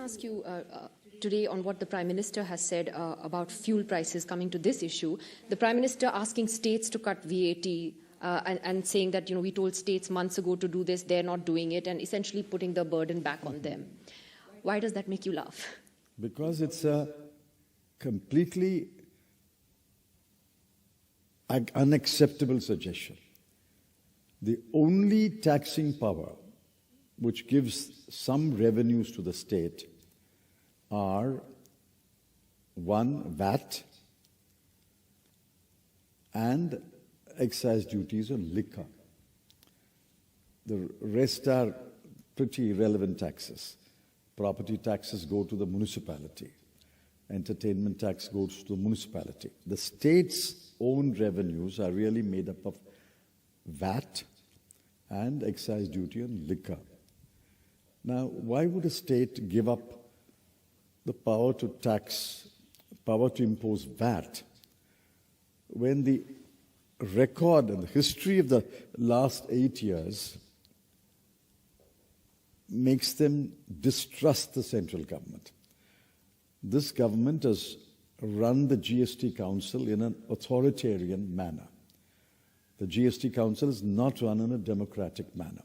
ask you today on what the Prime Minister has said about fuel prices coming to this issue. The Prime Minister asking states to cut VAT and saying that, we told states months ago to do this, they're not doing it, and essentially putting the burden back on them. Why does that make you laugh? Because it's a completely unacceptable suggestion. The only taxing power which gives some revenues to the state are, one, VAT and excise duties on liquor. The rest are pretty irrelevant taxes. Property taxes go to the municipality. Entertainment tax goes to the municipality. The state's own revenues are really made up of VAT and excise duty on liquor. Now, why would a state give up the power to tax, power to impose VAT, when the record and the history of the last 8 years makes them distrust the central government? This government has run the GST Council in an authoritarian manner. The GST Council is not run in a democratic manner.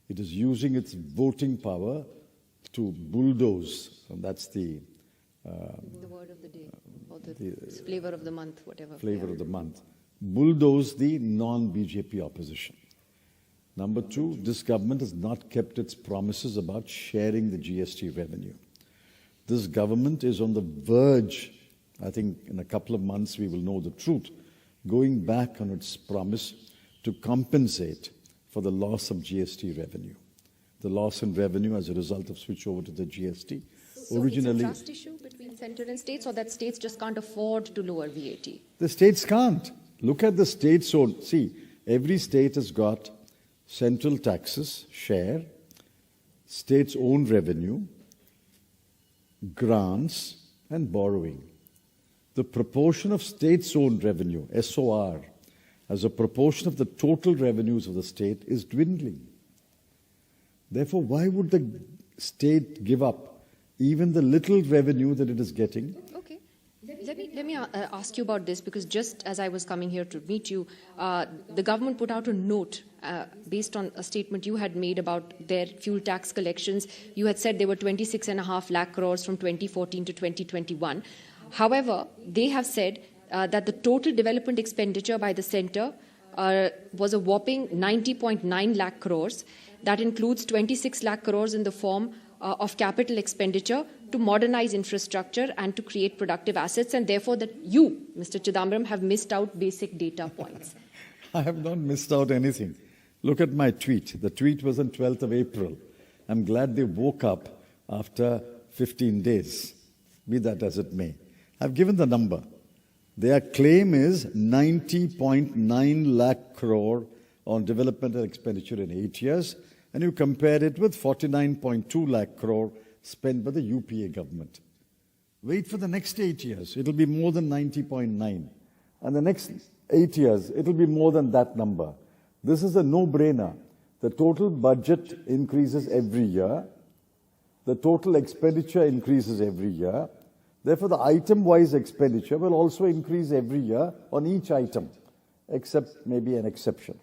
It is using its voting power to bulldoze, and that's the word of the day, or the flavor of the month, whatever. Flavor of the month. Bulldoze the non-BJP opposition. Number two, this government has not kept its promises about sharing the GST revenue. This government is on the verge, I think in a couple of months we will know the truth, going back on its promise to compensate for the loss of GST revenue. The loss in revenue as a result of switch over to the GST. So originally, it's a trust issue between central and states, or that states just can't afford to lower VAT? The states can't. Look at the state's own. See, every state has got central taxes, share, state's own revenue, grants, and borrowing. The proportion of state's own revenue, SOR, as a proportion of the total revenues of the state is dwindling. Therefore, why would the state give up even the little revenue that it is getting? Okay. Let me ask you about this, because just as I was coming here to meet you, the government put out a note based on a statement you had made about their fuel tax collections. You had said they were 26.5 lakh crores from 2014 to 2021. However, they have said that the total development expenditure by the centre was a whopping 90.9 lakh crores. That includes 26 lakh crores in the form of capital expenditure to modernize infrastructure and to create productive assets, and therefore that you, Mr. Chidambaram, have missed out basic data points. I have not missed out anything. Look at my tweet. The tweet was on 12th of April. I'm glad they woke up after 15 days, be that as it may. I've given the number. Their claim is 90.9 lakh crore on developmental expenditure in 8 years, and you compare it with 49.2 lakh crore spent by the UPA government. Wait for the next 8 years. It'll be more than 90.9. And the next 8 years, it'll be more than that number. This is a no-brainer. The total budget increases every year. The total expenditure increases every year. Therefore, the item-wise expenditure will also increase every year on each item, except maybe an exception.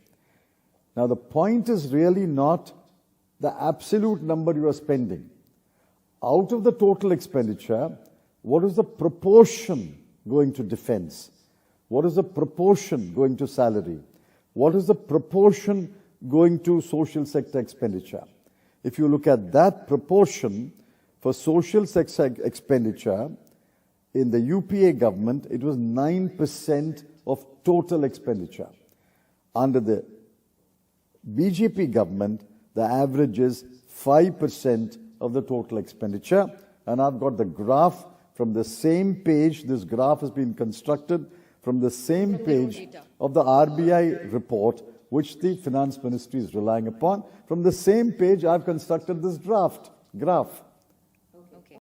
Now, the point is really not the absolute number you are spending. Out of the total expenditure, what is the proportion going to defense? What is the proportion going to salary? What is the proportion going to social sector expenditure? If you look at that proportion for social sector expenditure, in the UPA government, it was 9% of total expenditure. Under the BJP government, the average is 5% of the total expenditure. And I've got the graph from the same page. This graph has been constructed from the same page of the RBI report, which the Finance Ministry is relying upon. From the same page, I've constructed this graph.